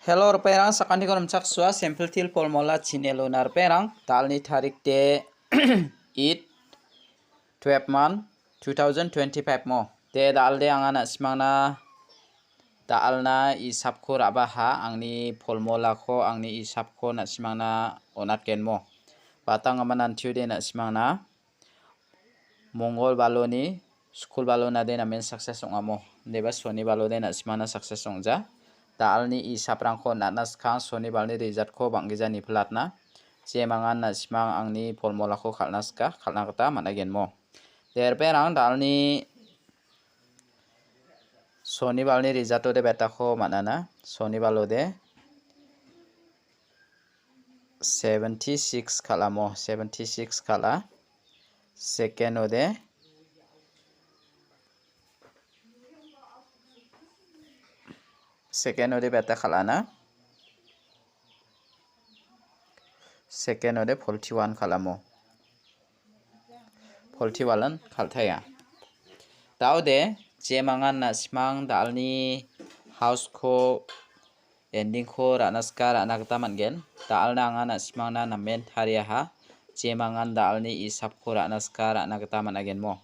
Hello perang sakandi ko namchak swa sample til polmola chinelonar perang talni tarik de 8 12 month 2025 mo de dalde angana simangna dalna isap ko rabaha angni polmola ko angni isap ko na simangna onat genmo batang amanan tiude na simangna mongol baloni school balona de na men success ongamo deba soni balode na simangna success ongja dalni isaprangko natnaskang soni balni result ko banggijani platna jemangan na simang angni polmolako khalnaska khalnagata managenmo derperang dalni soni balni result de betako manana soni balode 76 khalamo 76 khala second ode second ode beta khalana second ode 41 khalamo 41 khalthaya daude jemangan na simang dalni house ko ending ko ranaska ranagta mangen dalna angana simangna namen thariaha jemangan dalni isap ko ranaska ranagta managenmo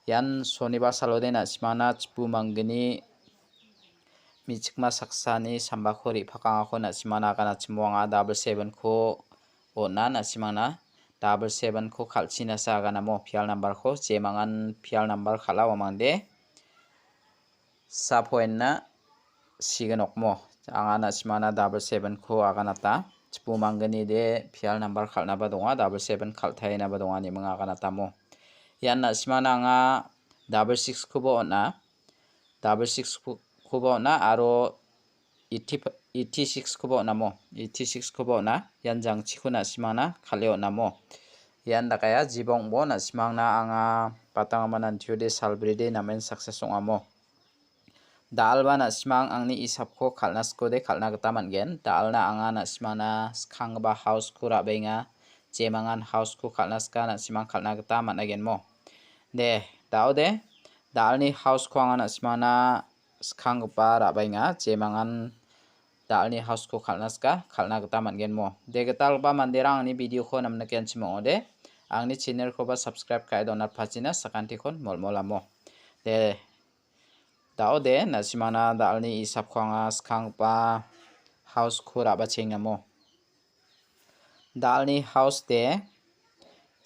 yan sonibar salode na simangna chipu mangni michikma saksani sambakori phakangako na simana kana chimwanga 77 ko ona na simana 77 ko khalchina sa gana mo fial number ko jemangan fial number khalawa mangde sa point na siganokmo anga na simana 77 ko aganata chipu mangani de fial number khalna ba donga 77 khalthaina ba donga ni manga aganata mo yan na simana anga 66 ko bo ona 66 kubo na aro 86 kubo na mo 86 kubo na yan jang chikuna simana khaleo na mo yan dakaya jibong bo na simangna anga patang manan thiude salbride namen success ongamo dalba na simang angni isapko khalnasko de khalna gata mangen dalna anga na simana skhangba house kura benga jemangan house ko khalnaska na simang khalna gata managen mo de daude dalni house ko anga na simana skhangpa rabainga jemangan dalni house ko khalnaska khalna gata mangen mo de getalba manderang ni video ko namna kenchimo ode angni channel ko ba subscribe kai donar phachina sakanti kon molmolamo de daude na simana dalni isap khanga skhangpa house ko raba chengnamo dalni house de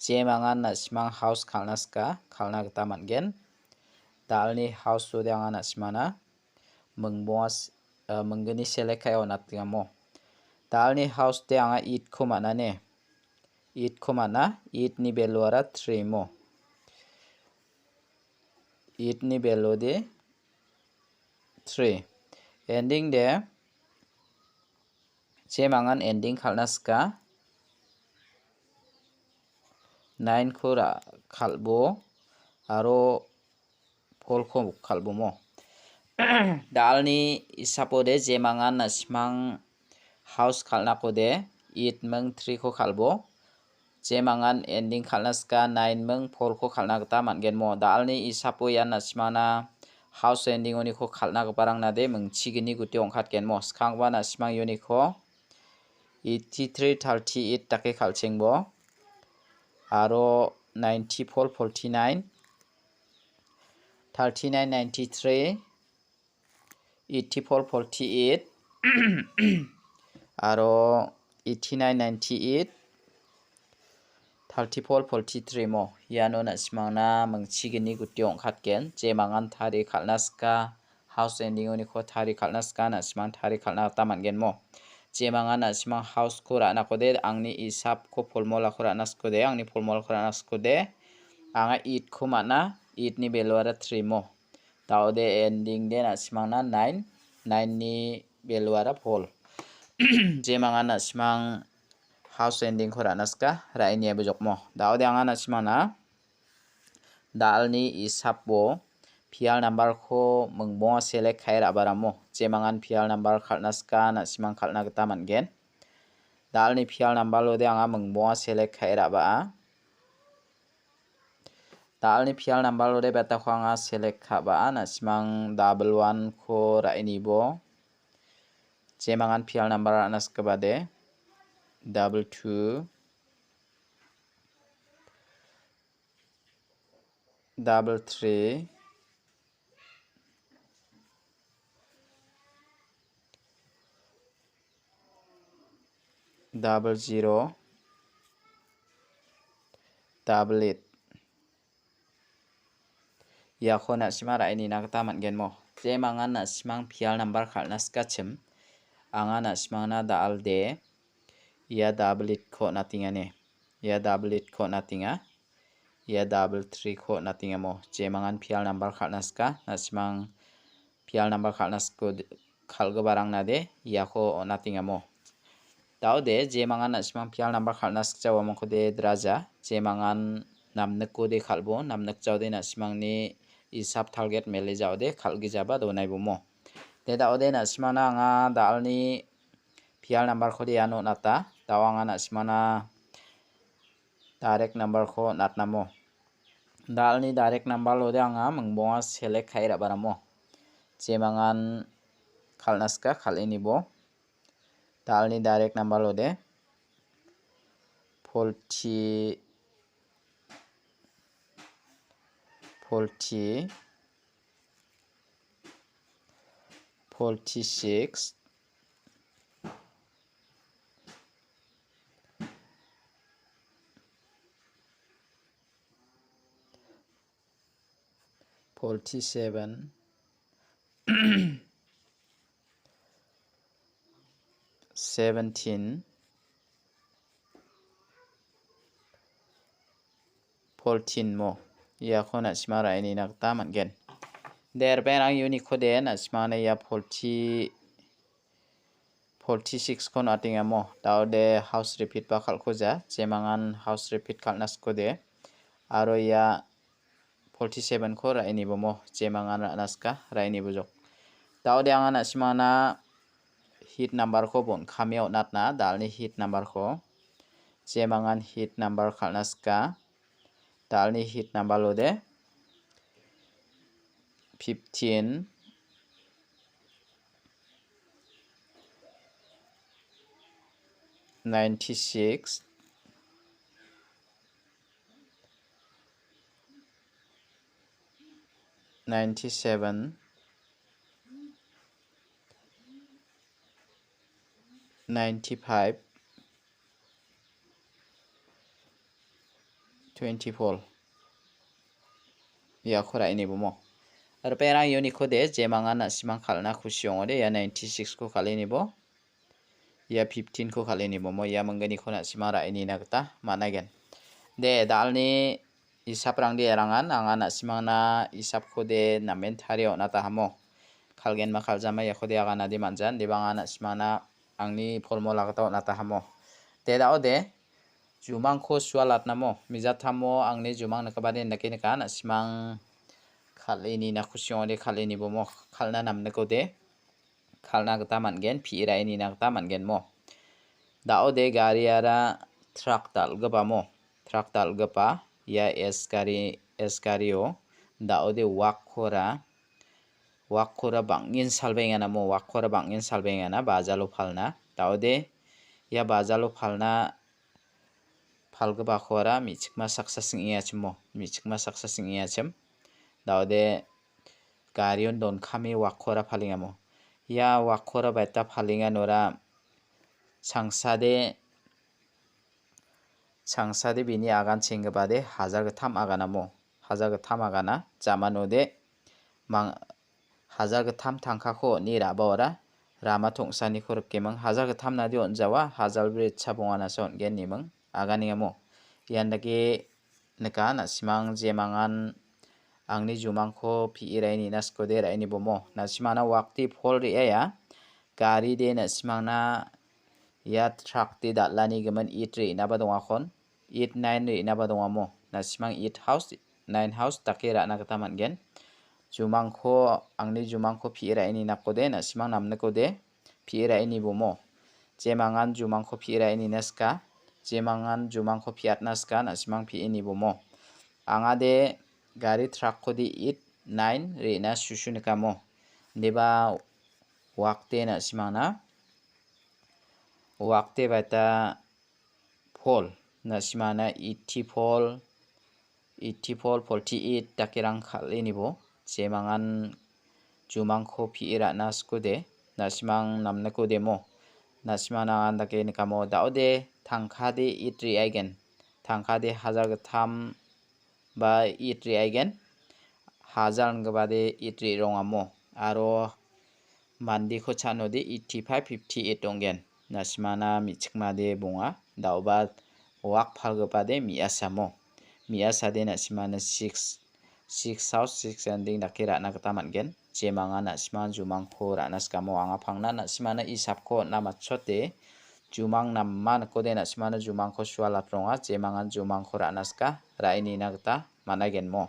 jemangan na simang house khalnaska khalna gata mangen dalni house ode anga na simana menggani selekaya onatgamo dalni house de anga it ko manane it ko mana it ni beluara 3 mo it ni belu de 3 ending de jemangan ending khalnaska 9 ko khalbo aro polko khalbo mo dalni isapode jemangan na simang house khalna kode it meng 3 ko khalbo jemangan ending khalnaska 9 meng 4 ko khalna gata mangen mo dalni isapo yan na simana house ending oni ko khalna parang na de meng chigini guti ongkhat ken mo skhangba na simang yoni ko 83 38 take khalchengbo aro 94 49 39 93 84 48 aro 89 98 34 43 mo yano na simangna mangchigini guti ongkhatken jemangan thari khalnaska house ending oni ko thari khalnaska na simang thari khalna ta mangen mo jemangan na simang house ko rana kode angni isap ko polmola ko ranas kode angni polmola ko ranas kode anga it ko mana it ni beluara 3 mo daude ending de na simangna 9 ni beluara pol jemangan na simang house ending ko ranaska raini bujokmo daude anga na simangna dalni isapbo fial number ko mengbonga select khaira baramo jemangan fial number khalnaska na simang khalna gata mangen dalni fial number lode anga mengbonga select khaira ba dalni fial number lode beta khwanga select khaba na simang 11 ko raini bo je mangan PL number anas ke bade 22 33 00 88 ya kho na sima rai ni nak ta man gen mo je mangan na simang PL number khalna skachim anga na simang na da alde ya double it kho natinga ne ya double it kho natinga ya double 3 kho natinga mo je mangan PL number khalna ska na simang PL number khalna sko khalga barang na de ya kho natinga mo tau de je mangan na simang PL number khalna skjawa mo ko de draja je mangan namnak ko de khalbo namnak jaw de na simang ni isap target mele jaw de khalgi jaba do nai bo mo de da ode na simana nga dalni PL number ko de ano nata tawanga na simana direct number ko natna mo dalni direct number lo de anga mungbonga select khaira baramo je mangan khalnaska khalini bo dalni direct number lo de 46 47 17 14 mo ya khona simara ini nak ta man gen der berang unique khode na simana ya 46 kon atinga mo taw de house repeat ba khal khoja je mangan house repeat khalnas kode aro ya 47 ko ra ini bo mo je mangan naska ra ini bujok taw de anga na simana hit number ko bon khameo natna dalni hit number ko je mangan hit number khalnaska dalni hit number lo de 15 96 97 95 24 ya khora ini bo mo ar pera unique khode je mangan na simang khalna khusiong ode ya 96 ko khalini bo ya 15 ko khalini bo mo ya mangani khona simara ini nakta managen de dalni isap rang de rangan anga na simang na isap khode na menthario na ta hamo khalgen ma khaljama ya khode aga na di manjan de banga na simang na angni formula ta na ta hamo de da ode jumang kho swalat namo mijathamo angni jumang nakabade nakine ka na simang khalini na khusiong de khalini bo mo khalna namne ko de khalna gata mangen phi rai ni na gata mangen mo da ode gari ara truck dal gaba mo truck dal gaba ya s gario da ode wak khora bangin salbenga na mo wak khora bangin salbenga na bajalo phalna da ode ya bajalo phalna phalgaba khora michikma saksa singya chimo michikma saksa singya chem daude garion don khami wakhora phalinga mo ya wakhora baita phalinga nora sangsade bini agan chenga bade hajar gatham agana mo hajar gatham agana jamanode mang hajar gatham thangkha kho ni rabora rama thongsani khorok kemang hajar gatham nadi onjawa hajar bridge chabongana son gen nimang agani mo yandagi neka na simang je mangan angni jumangkho phi irai ni nasko de rai ni bomo na simana wakti phol ri ya gari de na simangna ya truck ti datlani gemen itri na badonga khon 89 ri na badonga mo na simang 8 house 9 house takira na kata mangen jumangkho angni jumangkho phi irai ni nakode na simang namne kode phi irai ni bomo je mangan jumangkho phi irai ni naska je mangan jumangkho phi atnaska na simang phi ini bomo anga de gari truck khodi 89 ri na susunika mo deba wakte na simangna wakte baita pol na simana itipol poltiit dakirang khalinibo jemangan jumangko piira naskude nasimang namnako demo nasimana andake nikamo daude tangkade itri aigen tangkade hajar gatam ba itri aigen hajar ngabade itri rongamo aro mandi ko chanode 85-58 donggen nasimana michikmade bonga dauba wak phalgapade miasamo miasade nasimana 6 house 6 ending dakira nakatamangen jemanga nasimang jumangko ranaskamo anga phangna nasimana isapko namatchote jumang namman kode nasimana jumangko swalapronga jemanga jumangko ranaska raini nagta managenmo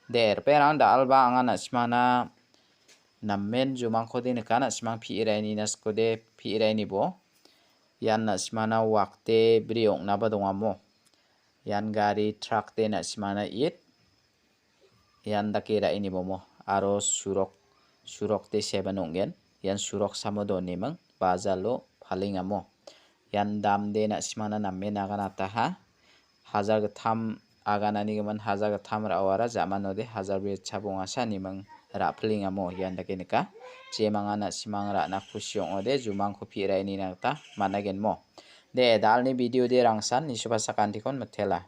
der perang da alba anga nasimana nammen jumangko de nakana simang phiiraini naskode phiiraini bo yan nasimana wakte briong nabadongamo yan gari truck de nasimana it yan dakira ini bomo aro surok de 7 onggen yan surok samodo nimang bazalo phalingamo yan dam de nasimana namme naganataha hajar gatham aganani gaman hajar gatham rawara jamanode hajar be chabongasa nimang raphlingamo yan dakenika jemanga nasimang rana khusyong ode jumangko phiraini nagta managenmo de dalni video de rangsan nisubasa kantikon mathela